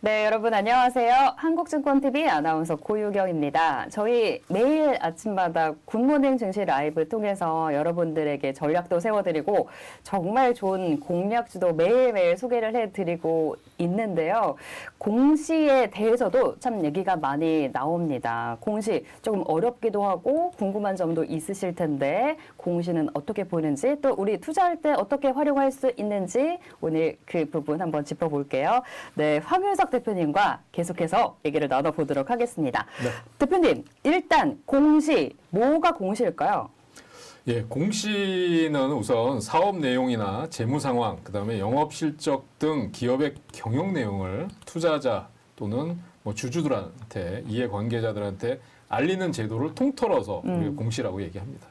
네, 여러분 안녕하세요. 한국증권TV 아나운서 고유경입니다. 저희 매일 아침마다 굿모닝 증시 라이브 통해서 여러분들에게 전략도 세워드리고 정말 좋은 공략주도 매일매일 소개를 해드리고 있는데요. 공시에 대해서도 참 얘기가 많이 나옵니다. 공시 조금 어렵기도 하고 궁금한 점도 있으실 텐데 공시는 어떻게 보는지 또 우리 투자할 때 어떻게 활용할 수 있는지 오늘 그 부분 한번 짚어볼게요. 네, 황윤석 대표님과 계속해서 얘기를 나눠보도록 하겠습니다. 네. 대표님, 일단 공시, 뭐가 공시일까요? 예, 공시는 우선 사업 내용이나 재무 상황, 그다음에 영업 실적 등 기업의 경영 내용을 투자자 또는 뭐 주주들한테, 이해 관계자들한테 알리는 제도를 통틀어서 우리가 공시라고 얘기합니다.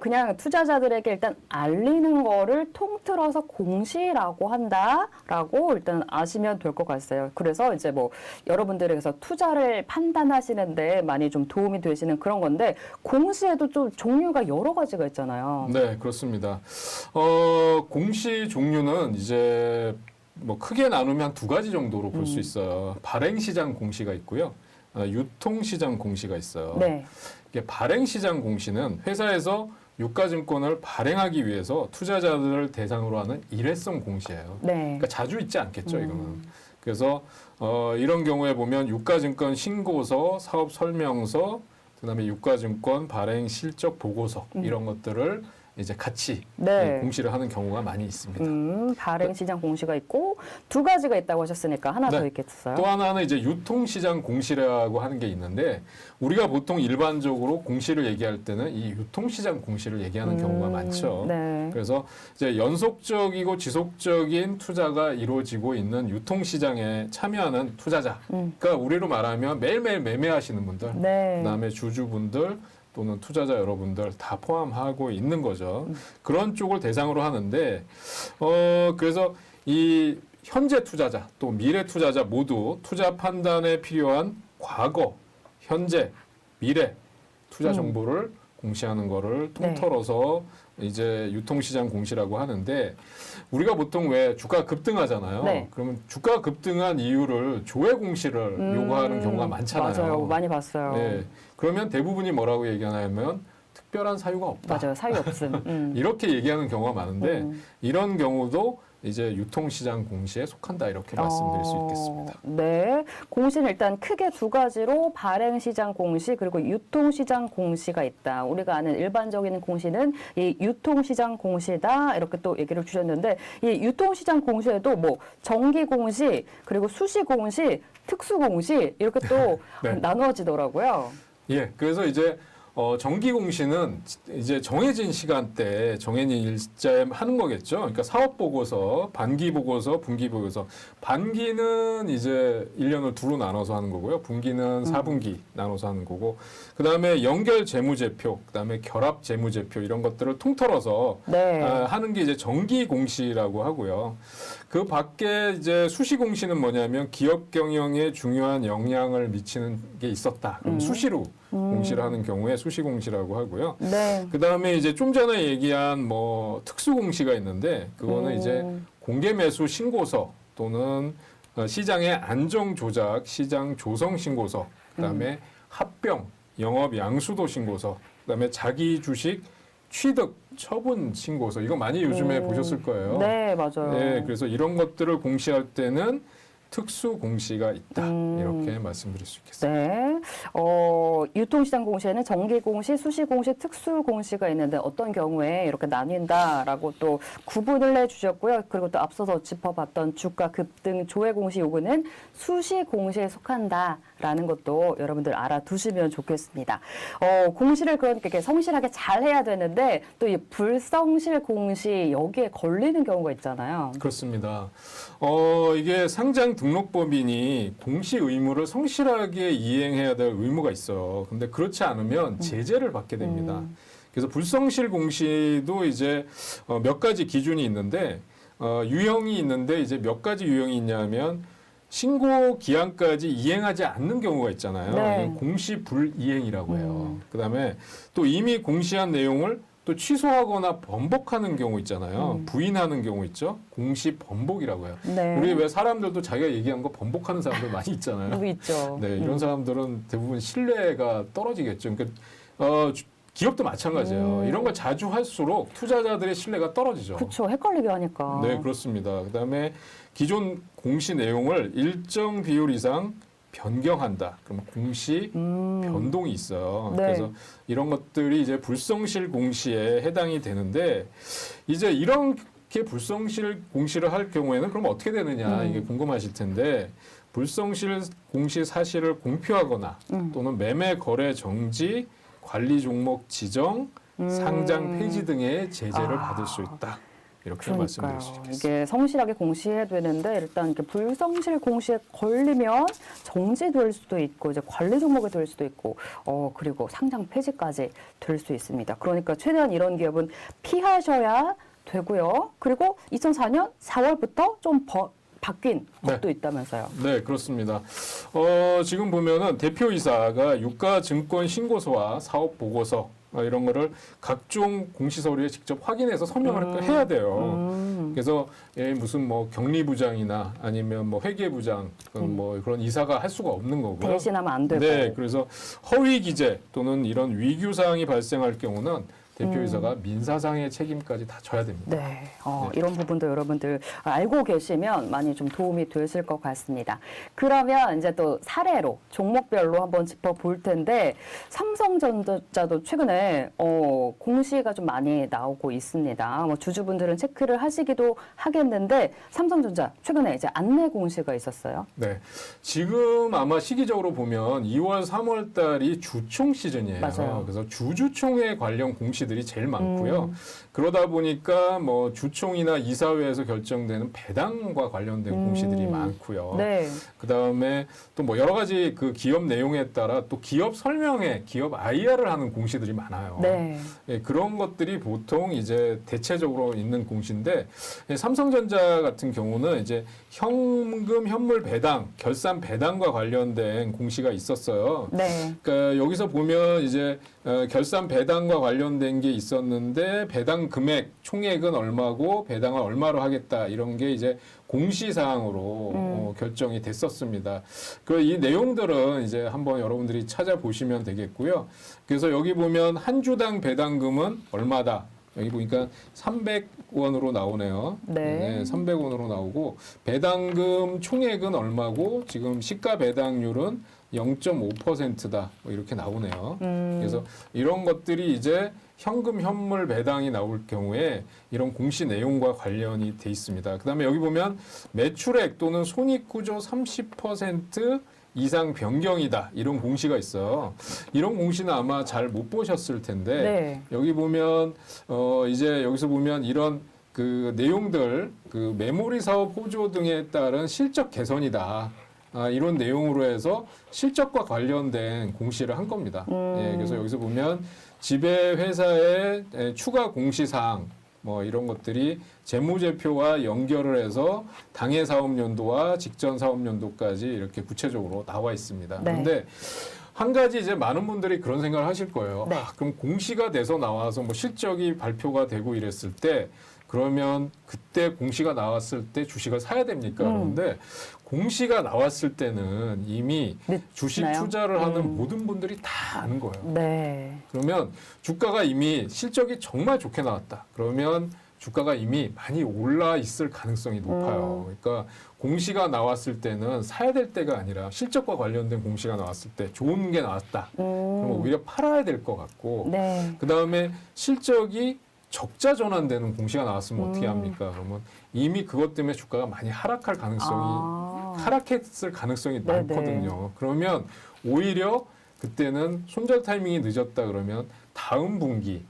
그냥 투자자들에게 일단 알리는 거를 통틀어서 공시라고 한다라고 일단 아시면 될 것 같아요. 그래서 이제 뭐 여러분들에게서 투자를 판단하시는데 많이 좀 도움이 되시는 그런 건데 공시에도 좀 종류가 여러 가지가 있잖아요. 네, 그렇습니다. 공시 종류는 이제 뭐 크게 나누면 두 가지 정도로 볼 수 있어요. 발행시장 공시가 있고요. 유통시장 공시가 있어요. 네. 이게 발행시장 공시는 회사에서 유가증권을 발행하기 위해서 투자자들을 대상으로 하는 일회성 공시예요. 네. 그러니까 자주 있지 않겠죠, 이거는. 그래서 이런 경우에 보면 유가증권 신고서, 사업 설명서, 그다음에 유가증권 발행 실적 보고서 이런 것들을 이제 같이 네. 공시를 하는 경우가 많이 있습니다. 발행시장 공시가 있고 두 가지가 있다고 하셨으니까 하나 네. 더 있겠어요? 또 하나는 이제 유통시장 공시라고 하는 게 있는데 우리가 보통 일반적으로 공시를 얘기할 때는 이 유통시장 공시를 얘기하는 경우가 많죠. 네. 그래서 이제 연속적이고 지속적인 투자가 이루어지고 있는 유통시장에 참여하는 투자자. 그러니까 우리로 말하면 매일매일 매매하시는 분들, 네. 그다음에 주주분들 또는 투자자 여러분들 다 포함하고 있는 거죠. 그런 쪽을 대상으로 하는데 그래서 이 현재 투자자 또 미래 투자자 모두 투자 판단에 필요한 과거, 현재, 미래 투자 정보를 공시하는 거를 통틀어서 이제 유통시장 공시라고 하는데 우리가 보통 왜 주가 급등하잖아요. 네. 그러면 주가 급등한 이유를 조회 공시를 요구하는 경우가 많잖아요. 맞아요. 많이 봤어요. 네. 그러면 대부분이 뭐라고 얘기하냐면 특별한 사유가 없다. 맞아요. 사유 없음. 이렇게 얘기하는 경우가 많은데 이런 경우도 이제 유통시장 공시에 속한다 이렇게 말씀드릴 수 있겠습니다. 네. 공시는 일단 크게 두 가지로 발행시장 공시 그리고 유통시장 공시가 있다. 우리가 아는 일반적인 공시는 이 유통시장 공시다 이렇게 또 얘기를 주셨는데 이 유통시장 공시에도 뭐 정기공시 그리고 수시공시 특수공시 이렇게 또 네. 나누어지더라고요. 예, 그래서 이제 정기 공시는 이제 정해진 시간대에 정해진 일자에 하는 거겠죠. 그러니까 사업 보고서, 반기 보고서, 분기 보고서. 반기는 이제 1년을 두로 나눠서 하는 거고요. 분기는 4분기 나눠서 하는 거고. 그다음에 연결 재무제표, 그다음에 결합 재무제표 이런 것들을 통틀어서 네. 하는 게 이제 정기 공시라고 하고요. 그 밖에 이제 수시 공시는 뭐냐면 기업 경영에 중요한 영향을 미치는 게 있었다. 그럼 수시로 공시를 하는 경우에 수시 공시라고 하고요. 네. 그 다음에 이제 좀 전에 얘기한 뭐 특수 공시가 있는데 그거는 이제 공개 매수 신고서 또는 시장의 안정 조작, 시장 조성 신고서, 그다음에 합병, 영업 양수도 신고서, 그다음에 자기 주식 취득 처분 신고서 이거 많이 요즘에 보셨을 거예요. 네, 맞아요. 네, 그래서 이런 것들을 공시할 때는 특수 공시가 있다 이렇게 말씀드릴 수 있겠습니다. 네. 유통시장 공시에는 정기공시, 수시공시, 특수공시가 있는데 어떤 경우에 이렇게 나뉜다라고 또 구분을 해주셨고요. 그리고 또 앞서서 짚어봤던 주가 급등 조회공시 요구는 수시공시에 속한다라는 것도 여러분들 알아두시면 좋겠습니다. 공시를 그러니까 이렇게 성실하게 잘 해야 되는데 또 이 불성실 공시 여기에 걸리는 경우가 있잖아요. 그렇습니다. 이게 상장 등록법인이 공시 의무를 성실하게 이행해야 될 의무가 있어요. 근데 그렇지 않으면 제재를 받게 됩니다. 그래서 불성실 공시도 이제 몇 가지 기준이 있는데 유형이 있는데 이제 몇 가지 유형이 있냐면 신고 기한까지 이행하지 않는 경우가 있잖아요. 네. 공시 불이행이라고 해요. 그다음에 또 이미 공시한 내용을 또 취소하거나 번복하는 경우 있잖아요. 부인하는 경우 있죠. 공시 번복이라고 해요. 네. 우리 왜 사람들도 자기가 얘기한 거 번복하는 사람들 많이 있잖아요. 여기 있죠. 네, 이런 사람들은 대부분 신뢰가 떨어지겠죠. 그러니까 기업도 마찬가지예요. 이런 걸 자주 할수록 투자자들의 신뢰가 떨어지죠. 그렇죠. 헷갈리게 하니까. 네, 그렇습니다. 그다음에 기존 공시 내용을 일정 비율 이상 변경한다. 그럼 공시 변동이 있어요. 네. 그래서 이런 것들이 이제 불성실 공시에 해당이 되는데 이제 이렇게 불성실 공시를 할 경우에는 그럼 어떻게 되느냐 이게 궁금하실 텐데 불성실 공시 사실을 공표하거나 또는 매매 거래 정지, 관리 종목 지정, 상장 폐지 등의 제재를 받을 수 있다. 이렇게 말씀드릴 수 있겠습니다. 이게 성실하게 공시해야 되는데 일단 이렇게 불성실 공시에 걸리면 정지될 수도 있고 이제 관리 종목이 될 수도 있고 그리고 상장 폐지까지 될 수 있습니다. 그러니까 최대한 이런 기업은 피하셔야 되고요. 그리고 2004년 4월부터 좀 바뀐 것도 있다면서요. 네, 그렇습니다. 지금 보면은 대표이사가 유가증권 신고서와 사업 보고서 이런 거를 각종 공시 서류에 직접 확인해서 서명을 해야 돼요. 그래서 무슨 뭐 격리부장이나 아니면 뭐 회계부장 뭐 그런 이사가 할 수가 없는 거고요. 대신하면 안 되고. 네, 그래서 허위 기재 또는 이런 위규 사항이 발생할 경우는 대표이사가 민사상의 책임까지 다 져야 됩니다. 네, 이런 부분도 여러분들 알고 계시면 많이 좀 도움이 되실 것 같습니다. 그러면 이제 또 사례로 종목별로 한번 짚어볼 텐데 삼성전자도 최근에 공시가 좀 많이 나오고 있습니다. 뭐 주주분들은 체크를 하시기도 하겠는데 삼성전자 최근에 이제 안내 공시가 있었어요. 네, 지금 아마 시기적으로 보면 2월, 3월 달이 주총 시즌이에요. 맞아요. 그래서 주주총회 관련 공시 들이 제일 많고요. 그러다 보니까 뭐 주총이나 이사회에서 결정되는 배당과 관련된 공시들이 많고요. 네. 그다음에 또 뭐 여러 가지 그 기업 내용에 따라 또 기업 설명회, 기업 IR을 하는 공시들이 많아요. 네. 예, 그런 것들이 보통 이제 대체적으로 있는 공시인데 삼성전자 같은 경우는 이제 현금 현물 배당, 결산 배당과 관련된 공시가 있었어요. 네. 그러니까 여기서 보면 이제 결산 배당과 관련된 게 있었는데 배당 금액 총액은 얼마고 배당을 얼마로 하겠다 이런 게 이제 공시사항으로 결정이 됐었습니다. 그 이 내용들은 이제 한번 여러분들이 찾아보시면 되겠고요. 그래서 여기 보면 한 주당 배당금은 얼마다. 여기 보니까 300원으로 나오네요. 네. 300원으로 나오고 배당금 총액은 얼마고 지금 시가 배당률은 0.5%다. 뭐 이렇게 나오네요. 그래서 이런 것들이 이제 현금 현물 배당이 나올 경우에 이런 공시 내용과 관련이 돼 있습니다. 그다음에 여기 보면 매출액 또는 손익구조 30% 이상 변경이다. 이런 공시가 있어요. 이런 공시는 아마 잘 못 보셨을 텐데 네. 여기 보면 이제 여기서 보면 이런 그 내용들 그 메모리 사업 호조 등에 따른 실적 개선이다. 이런 내용으로 해서 실적과 관련된 공시를 한 겁니다. 예, 그래서 여기서 보면 지배 회사의 추가 공시 사항 뭐 이런 것들이 재무제표와 연결을 해서 당해 사업 연도와 직전 사업 연도까지 이렇게 구체적으로 나와 있습니다. 네. 그런데 한 가지 이제 많은 분들이 그런 생각을 하실 거예요. 네. 그럼 공시가 돼서 나와서 뭐 실적이 발표가 되고 이랬을 때 그러면 그때 공시가 나왔을 때 주식을 사야 됩니까? 그런데 공시가 나왔을 때는 이미 주식 늦나요? 투자를 하는 모든 분들이 다 아는 거예요. 네. 그러면 주가가 이미 실적이 정말 좋게 나왔다. 그러면 주가가 이미 많이 올라 있을 가능성이 높아요. 그러니까 공시가 나왔을 때는 사야 될 때가 아니라 실적과 관련된 공시가 나왔을 때 좋은 게 나왔다. 그러면 오히려 팔아야 될 것 같고 네. 그다음에 실적이 적자 전환되는 공시가 나왔으면 어떻게 합니까? 그러면 이미 그것 때문에 주가가 많이 하락할 가능성이 하락했을 가능성이 네네. 많거든요. 그러면 오히려 그때는 손절 타이밍이 늦었다 그러면 다음 분기에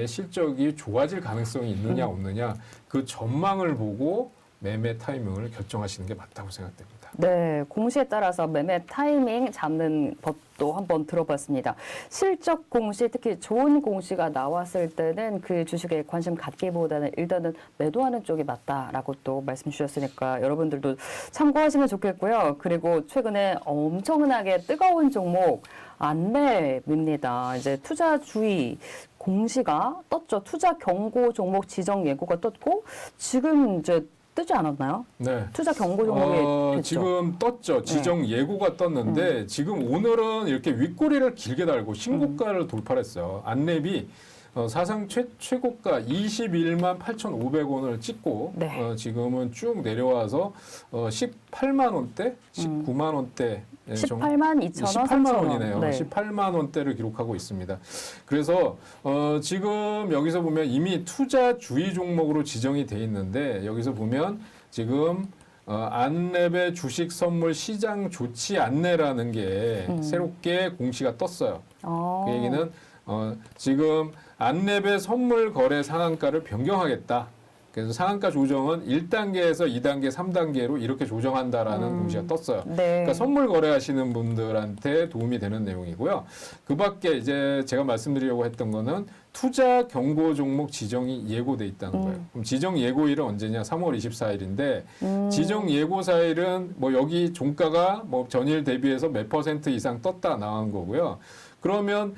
실적이 좋아질 가능성이 있느냐 없느냐 그 전망을 보고 매매 타이밍을 결정하시는 게 맞다고 생각됩니다. 네, 공시에 따라서 매매 타이밍 잡는 법도 한번 들어봤습니다. 실적 공시, 특히 좋은 공시가 나왔을 때는 그 주식에 관심 갖기보다는 일단은 매도하는 쪽이 맞다라고 또 말씀 주셨으니까 여러분들도 참고하시면 좋겠고요. 그리고 최근에 엄청나게 뜨거운 종목 안매입니다. 이제 투자 주의 공시가 떴죠. 투자 경고 종목 지정 예고가 떴고 지금 이제 뜨지 않았나요? 네. 투자 경고 종목이 됐죠. 지금 떴죠. 지정 예고가 떴는데 지금 오늘은 이렇게 윗꼬리를 길게 달고 신고가를 돌파했어요. 안랩이 사상 최고가 21만 8,500원을 찍고 네. 지금은 쭉 내려와서 18만 원대, 19만 원대 18만 2천 원, 18만 원이네요. 네. 18만 원대를 기록하고 있습니다. 그래서 지금 여기서 보면 이미 투자 주의 종목으로 지정이 돼 있는데 여기서 보면 지금 안랩의 주식 선물 시장 조치 안내라는 게 새롭게 공시가 떴어요. 그 얘기는 지금 안랩의 선물 거래 상한가를 변경하겠다. 그래서 상한가 조정은 1단계에서 2단계, 3단계로 이렇게 조정한다라는 공시가 떴어요. 네. 그러니까 선물 거래하시는 분들한테 도움이 되는 내용이고요. 그 밖에 이제 제가 말씀드리려고 했던 거는 투자 경고 종목 지정이 예고돼 있다는 거예요. 그럼 지정 예고일은 언제냐? 3월 24일인데 지정 예고사일은 뭐 여기 종가가 뭐 전일 대비해서 몇 % 이상 떴다 나온 거고요. 그러면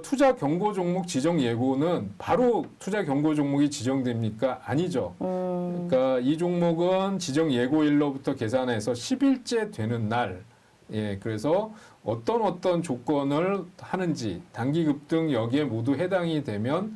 투자 경고 종목 지정 예고는 바로 투자 경고 종목이 지정됩니까? 아니죠. 그러니까 이 종목은 지정 예고일로부터 계산해서 10일째 되는 날, 예, 그래서 어떤 조건을 하는지 단기 급등 여기에 모두 해당이 되면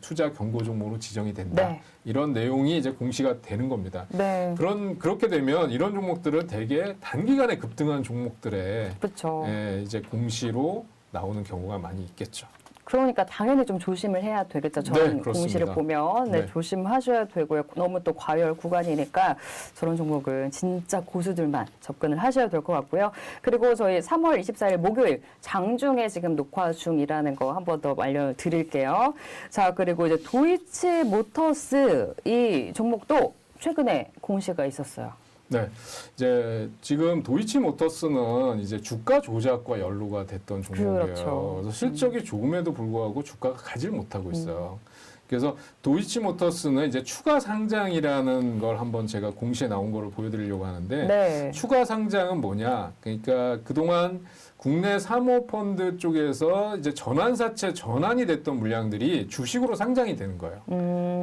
투자 경고 종목으로 지정이 된다. 네. 이런 내용이 이제 공시가 되는 겁니다. 네. 그렇게 되면 이런 종목들은 대개 단기간에 급등한 종목들에 그렇죠. 예, 이제 공시로 나오는 경우가 많이 있겠죠. 그러니까 당연히 좀 조심을 해야 되겠죠. 저는 네, 그렇습니다. 공시를 보면 네. 조심하셔야 되고요. 너무 또 과열 구간이니까 저런 종목은 진짜 고수들만 접근을 하셔야 될 것 같고요. 그리고 저희 3월 24일 목요일 장중에 지금 녹화 중이라는 거 한 번 더 알려드릴게요. 자, 그리고 이제 도이치 모터스 이 종목도 최근에 공시가 있었어요. 네, 이제 지금 도이치모터스는 이제 주가 조작과 연루가 됐던 종목이에요. 그렇죠. 그래서 실적이 좋음에도 불구하고 주가가 가질 못하고 있어요. 그래서 도이치모터스는 이제 추가 상장이라는 걸 한번 제가 공시에 나온 거를 보여드리려고 하는데 네. 추가 상장은 뭐냐? 그러니까 그동안 국내 사모펀드 쪽에서 이제 전환사채 전환이 됐던 물량들이 주식으로 상장이 되는 거예요.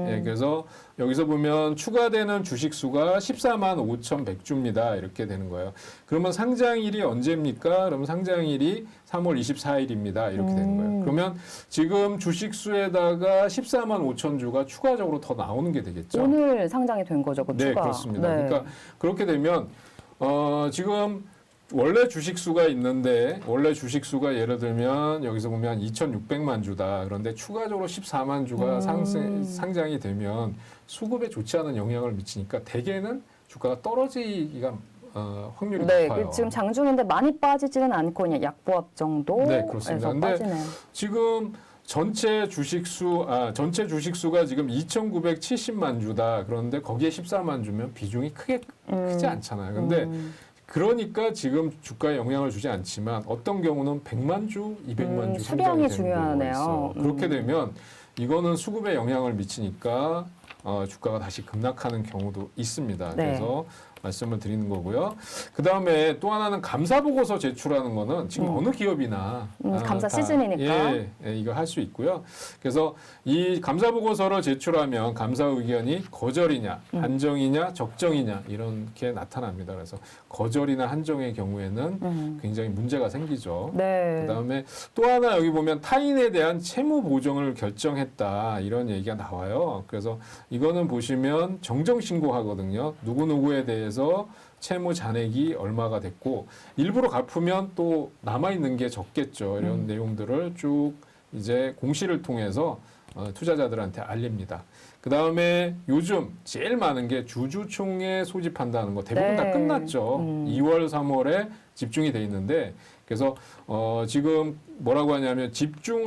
예, 그래서 여기서 보면 추가되는 주식 수가 14만 5,100주입니다. 이렇게 되는 거예요. 그러면 상장일이 언제입니까? 그러면 상장일이 3월 24일입니다. 이렇게 되는 거예요. 그러면 지금 주식 수에다가 14만 5천 주가 추가적으로 더 나오는 게 되겠죠. 오늘 상장이 된 거죠, 그 네, 추가. 그렇습니다. 네. 그러니까 그렇게 되면 지금 원래 주식 수가 있는데 원래 주식 수가 예를 들면 여기서 보면 2,600만 주다. 그런데 추가적으로 14만 주가 상장이 되면 수급에 좋지 않은 영향을 미치니까 대개는 주가가 떨어지기가 확률이 네, 높아요. 지금 장중인데 많이 빠지지는 않고 그냥 약보합 정도. 네, 그렇습니다. 근데 빠지네요. 지금 전체 주식수가 지금 2,970만 주다. 그런데 거기에 14만 주면 비중이 크지 않잖아요. 근데 그러니까 지금 주가에 영향을 주지 않지만 어떤 경우는 100만 주, 200만 주 수량이 상장이 되는 경우가 중요하네요. 있어요. 그렇게 되면 이거는 수급에 영향을 미치니까 주가가 다시 급락하는 경우도 있습니다. 네. 그래서 말씀을 드리는 거고요. 그 다음에 또 하나는 감사 보고서 제출하는 거는 지금 어느 기업이나 감사 다, 시즌이니까. 이거 할 수 있고요. 그래서 이 감사 보고서를 제출하면 감사 의견이 거절이냐, 한정이냐, 적정이냐 이렇게 나타납니다. 그래서 거절이나 한정의 경우에는 굉장히 문제가 생기죠. 네. 그다음에 또 하나 여기 보면 타인에 대한 채무 보정을 결정했다 이런 얘기가 나와요. 그래서 이거는 보시면 정정 신고하거든요. 누구누구에 대해서 채무 잔액이 얼마가 됐고 일부러 갚으면 또 남아 있는 게 적겠죠. 이런 내용들을 쭉 이제 공시를 통해서 투자자들한테 알립니다. 그 다음에 요즘 제일 많은 게 주주총회 소집한다는 거 대부분 네. 다 끝났죠. 2월, 3월에 집중이 돼 있는데 그래서 지금 뭐라고 하냐면 집중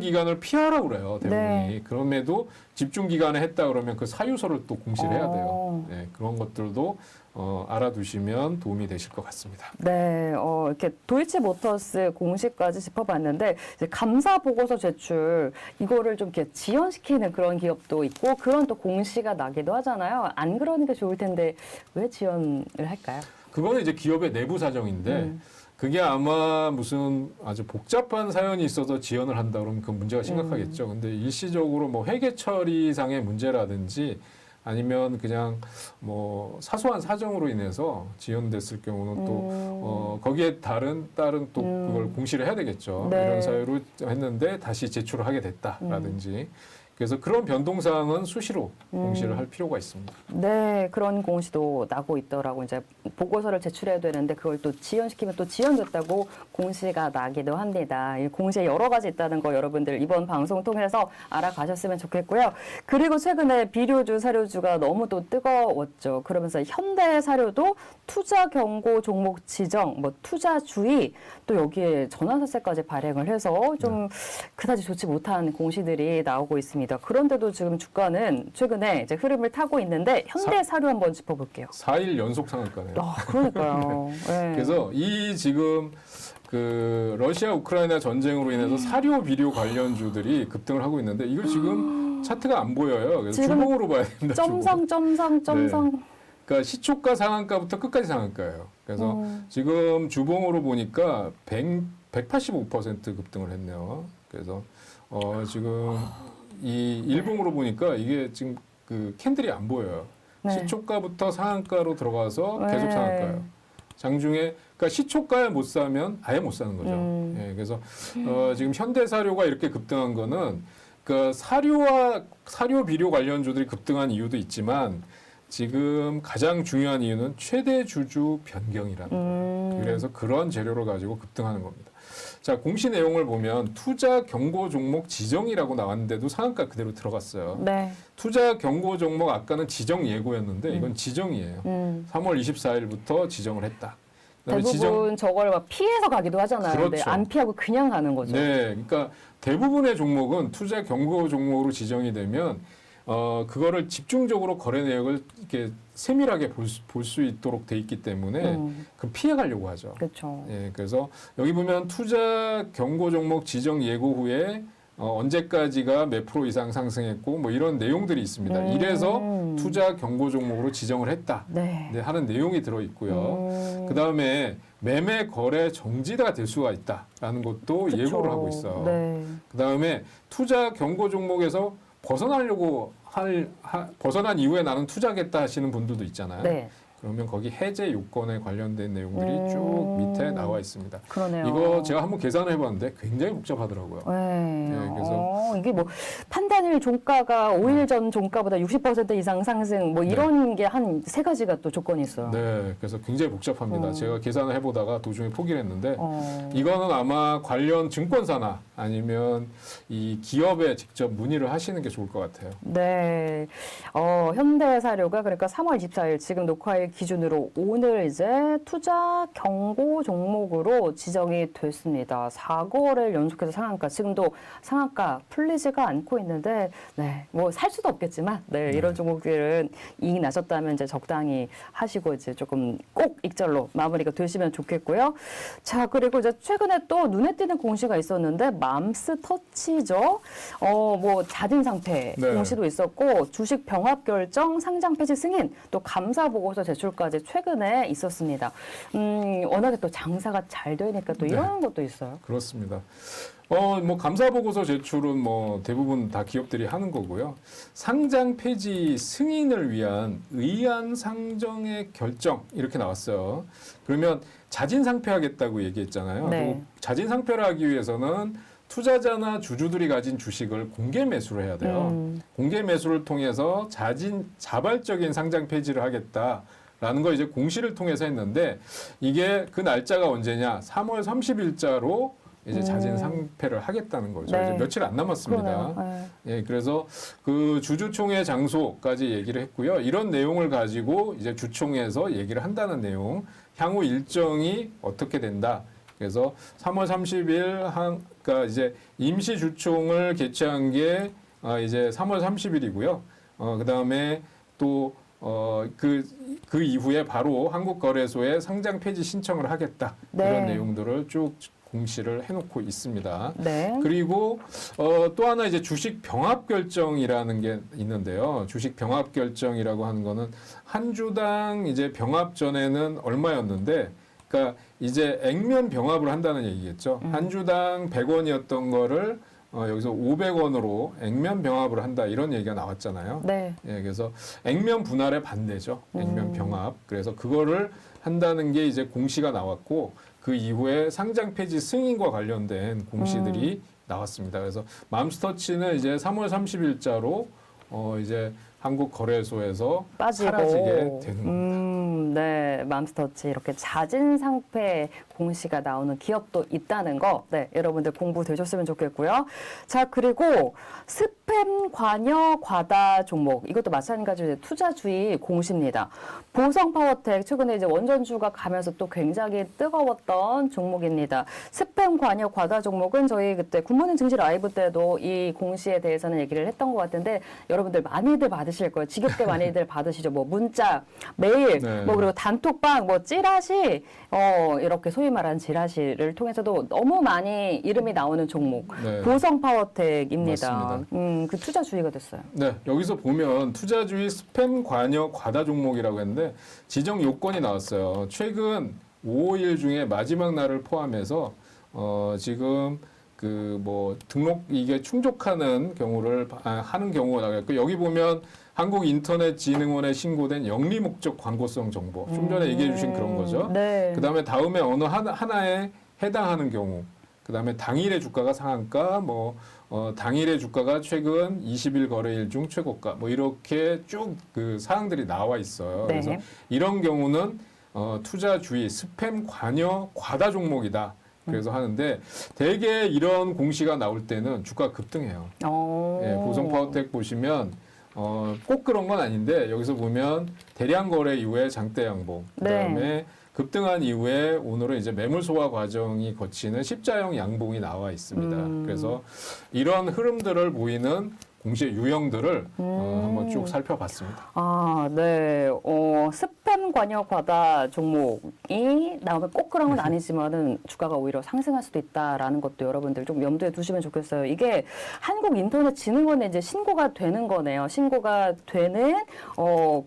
기간을 피하라고 그래요. 대부분이. 네. 그럼에도 집중 기간에 했다 그러면 그 사유서를 또 공시를 해야 돼요. 네, 그런 것들도 알아두시면 도움이 되실 것 같습니다. 네, 이렇게 도이치모터스 공시까지 짚어봤는데 이제 감사 보고서 제출 이거를 좀 이렇게 지연시키는 그런 기업도 있고 그런 또 공시가 나기도 하잖아요. 안 그러는 게 좋을 텐데 왜 지연을 할까요? 그거는 이제 기업의 내부 사정인데 그게 아마 무슨 아주 복잡한 사연이 있어서 지연을 한다 그러면 그 문제가 심각하겠죠. 근데 일시적으로 뭐 회계 처리상의 문제라든지 아니면 그냥 뭐 사소한 사정으로 인해서 지연됐을 경우는 또 거기에 따른 또 그걸 공시를 해야 되겠죠. 네. 이런 사유로 했는데 다시 제출을 하게 됐다라든지. 그래서 그런 변동사항은 수시로 공시를 할 필요가 있습니다. 네, 그런 공시도 나고 있더라고. 이제 보고서를 제출해야 되는데 그걸 또 지연시키면 또 지연됐다고 공시가 나기도 합니다. 이 공시에 여러 가지 있다는 거 여러분들 이번 방송 통해서 알아가셨으면 좋겠고요. 그리고 최근에 비료주, 사료주가 너무 또 뜨거웠죠. 그러면서 현대 사료도 투자 경고 종목 지정, 뭐 투자 주의 또 여기에 전환사세까지 발행을 해서 좀 그다지 좋지 못한 공시들이 나오고 있습니다. 그런데도 지금 주가는 최근에 이제 흐름을 타고 있는데 현대 사료 한번 짚어볼게요. 4일 연속 상한가네요. 그러니까요. 네. 그래서 이 지금 그 러시아 우크라이나 전쟁으로 인해서 사료 비료 관련주들이 급등을 하고 있는데 이걸 지금 차트가 안 보여요. 그래서 지금 주봉으로 봐야 된다. 점상. 그러니까 시초가 상한가부터 끝까지 상한가예요. 그래서 지금 주봉으로 보니까 185% 급등을 했네요. 그래서 지금 이 일봉으로 보니까 이게 지금 그 캔들이 안 보여요. 네. 시초가부터 상한가로 들어가서 계속 네. 상한가예요. 장중에 그러니까 시초가에 못 사면 아예 못 사는 거죠. 예, 그래서 지금 현대사료가 이렇게 급등한 거는 그 사료 비료 관련주들이 급등한 이유도 있지만 지금 가장 중요한 이유는 최대 주주 변경이라는 거예요. 그래서 그런 재료를 가지고 급등하는 겁니다. 자, 공시 내용을 보면 투자 경고 종목 지정이라고 나왔는데도 상한가 그대로 들어갔어요. 네. 투자 경고 종목 아까는 지정 예고였는데 이건 지정이에요. 3월 24일부터 지정을 했다. 그다음에 대부분 저걸 막 피해서 가기도 하잖아요. 근데 그렇죠. 안 피하고 그냥 가는 거죠. 네, 그러니까 대부분의 종목은 투자 경고 종목으로 지정이 되면 그거를 집중적으로 거래 내역을 이렇게 세밀하게 볼 수 있도록 돼 있기 때문에 그 피해 가려고 하죠. 그렇죠. 예, 그래서 여기 보면 투자 경고 종목 지정 예고 후에 언제까지가 몇 프로 이상 상승했고 뭐 이런 내용들이 있습니다. 이래서 투자 경고 종목으로 지정을 했다. 네. 네, 하는 내용이 들어 있고요. 그 다음에 매매 거래 정지가 될 수가 있다라는 것도 그쵸. 예고를 하고 있어요. 네. 그 다음에 투자 경고 종목에서 벗어나려고 벗어난 이후에 나는 투자하겠다 하시는 분들도 있잖아요. 네. 그러면 거기 해제 요건에 관련된 내용들이 쭉 밑에 나와 있습니다. 그러네요. 이거 제가 한번 계산을 해봤는데 굉장히 복잡하더라고요. 네. 네, 그래서 이게 뭐 판단일 종가가 5일 전 종가보다 60% 이상 상승 뭐 이런 게 한 세 가지가 또 조건이 있어요. 네, 그래서 굉장히 복잡합니다. 제가 계산을 해보다가 도중에 포기를 했는데 이거는 아마 관련 증권사나 아니면 이 기업에 직접 문의를 하시는 게 좋을 것 같아요. 네. 현대사료가 그러니까 3월 24일 지금 녹화일 기준으로 오늘 이제 투자 경고 종목으로 지정이 됐습니다. 4거래를 연속해서 상한가. 지금도 상한가 풀리지가 않고 있는데, 네. 뭐 살 수도 없겠지만, 네. 이런 종목들은 이익 나셨다면 이제 적당히 하시고 이제 조금 꼭 익절로 마무리가 되시면 좋겠고요. 자, 그리고 이제 최근에 또 눈에 띄는 공시가 있었는데, 맘스터치죠. 뭐 자진 상태 네. 공시도 있었고, 주식 병합 결정, 상장 폐지 승인, 또 감사 보고서 제출까지 최근에 있었습니다. 워낙에 또 장사가 잘 되니까 또 이런 것도 있어요. 그렇습니다. 뭐 감사 보고서 제출은 뭐 대부분 다 기업들이 하는 거고요. 상장 폐지 승인을 위한 의안 상정의 결정 이렇게 나왔어요. 그러면 자진 상폐하겠다고 얘기했잖아요. 네. 그리고 자진 상폐를 하기 위해서는 투자자나 주주들이 가진 주식을 공개 매수를 해야 돼요. 공개 매수를 통해서 자발적인 상장 폐지를 하겠다라는 걸 이제 공시를 통해서 했는데 이게 그 날짜가 언제냐? 3월 30일자로 이제 자진 상폐를 하겠다는 거죠. 네. 이제 며칠 안 남았습니다. 네. 예, 그래서 그 주주총회 장소까지 얘기를 했고요. 이런 내용을 가지고 이제 주총회에서 얘기를 한다는 내용, 향후 일정이 어떻게 된다. 그래서 3월 30일 그러니까 이제 임시 주총을 개최한 게 이제 3월 30일이고요. 그다음에 또 그 이후에 바로 한국거래소에 상장 폐지 신청을 하겠다. 네. 이런 내용들을 쭉 공시를 해놓고 있습니다. 네. 그리고 또 하나 이제 주식 병합 결정이라는 게 있는데요. 주식 병합 결정이라고 하는 거는 한 주당 이제 병합 전에는 얼마였는데 그러니까 이제 액면 병합을 한다는 얘기겠죠. 한 주당 100원이었던 거를 여기서 500원으로 액면 병합을 한다 이런 얘기가 나왔잖아요. 네. 예, 그래서 액면 분할의 반대죠. 액면 병합. 그래서 그거를 한다는 게 이제 공시가 나왔고 그 이후에 상장 폐지 승인과 관련된 공시들이 나왔습니다. 그래서 맘스터치는 이제 3월 30일자로 이제 한국거래소에서 빠지고. 사라지게 되는 겁니다. 네, 맘스터치 이렇게 잦은 상패 공시가 나오는 기업도 있다는 거, 네, 여러분들 공부되셨으면 좋겠고요. 자, 그리고 스팸 관여 과다 종목, 이것도 마찬가지로 이제 투자주의 공시입니다. 보성파워텍 최근에 이제 원전주가 가면서 또 굉장히 뜨거웠던 종목입니다. 스팸 관여 과다 종목은 저희 그때 굿모닝 증시 라이브 때도 이 공시에 대해서는 얘기를 했던 것 같은데 여러분들 많이들 받으실 거예요. 지겹게 많이들 받으시죠. 뭐 문자, 메일, 네. 뭐 그리고 단톡방, 뭐 찌라시, 이렇게 소위 말하는 찌라시를 통해서도 너무 많이 이름이 나오는 종목. 네. 보성파워텍입니다. 맞습니다. 그 투자주의가 됐어요. 네, 여기서 보면 투자주의 스팸 관여 과다 종목이라고 했는데 지정 요건이 나왔어요. 최근 5일 중에 마지막 날을 포함해서 지금 그 뭐 등록 이게 충족하는 경우를 하는 경우가 나왔고 여기 보면 한국인터넷진흥원에 신고된 영리 목적 광고성 정보 좀 전에 얘기해 주신 그런 거죠. 네. 그다음에 다음에 어느 하나에 해당하는 경우 그다음에 당일의 주가가 상한가 당일의 주가가 최근 20일 거래일 중 최고가 뭐 이렇게 쭉 그 사항들이 나와 있어요. 네. 그래서 이런 경우는 투자주의 스팸 관여 과다 종목이다. 그래서 하는데 대개 이런 공시가 나올 때는 주가 급등해요. 예, 보성파워텍 보시면 꼭 그런 건 아닌데 여기서 보면 대량 거래 이후에 장대 양봉 그다음에 네. 급등한 이후에 오늘은 이제 매물 소화 과정이 거치는 십자형 양봉이 나와 있습니다. 그래서 이런 흐름들을 보이는 공시의 유형들을 한번 쭉 살펴봤습니다. 아, 네. 스팸 관여 과다 종목이 나오면 꼭 그런 건 아니지만은 주가가 오히려 상승할 수도 있다라는 것도 여러분들 좀 염두에 두시면 좋겠어요. 이게 한국인터넷진흥원에 이제 신고가 되는 거네요. 신고가 되는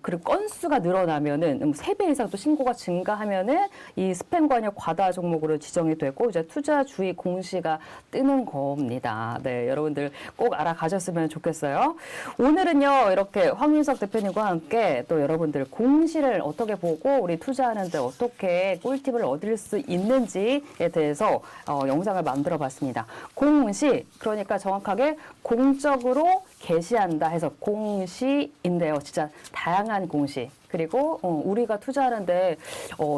그리고 건수가 늘어나면은 3배 이상 또 신고가 증가하면은 이 스팸 관여 과다 종목으로 지정이 되고 이제 투자주의 공시가 뜨는 겁니다. 네, 여러분들 꼭 알아가셨으면 좋겠어요. 오늘은요 이렇게 황윤석 대표님과 함께 또 여러분들 공시를 어떻게 보고 우리 투자하는데 어떻게 꿀팁을 얻을 수 있는지에 대해서 영상을 만들어봤습니다. 공시 그러니까 정확하게 공적으로 게시한다 해서 공시인데요. 진짜 다양한 공시. 그리고 우리가 투자하는데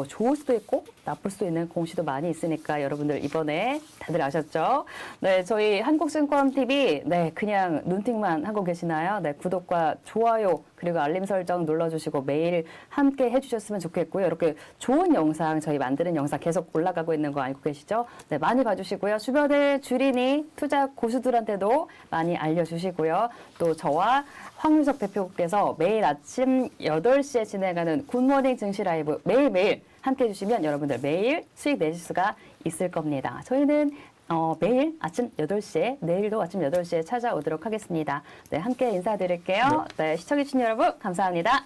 좋을 수도 있고 나쁠 수도 있는 공시도 많이 있으니까 여러분들 이번에 다들 아셨죠? 네, 저희 한국증권TV 네, 그냥 눈팅만 하고 계시나요? 네, 구독과 좋아요 그리고 알림 설정 눌러주시고 매일 함께 해주셨으면 좋겠고요. 이렇게 좋은 영상 저희 만드는 영상 계속 올라가고 있는 거 알고 계시죠? 네, 많이 봐주시고요. 주변에 주린이 투자 고수들한테도 많이 알려주시고요. 또 저와 황윤석 대표께서 매일 아침 8시에 진행하는 굿모닝 증시 라이브 매일매일 함께 해주시면 여러분들 매일 수익 내실 수가 있을 겁니다. 저희는 매일 아침 8시에 내일도 아침 8시에 찾아오도록 하겠습니다. 네, 함께 인사드릴게요. 네, 시청해주신 여러분 감사합니다.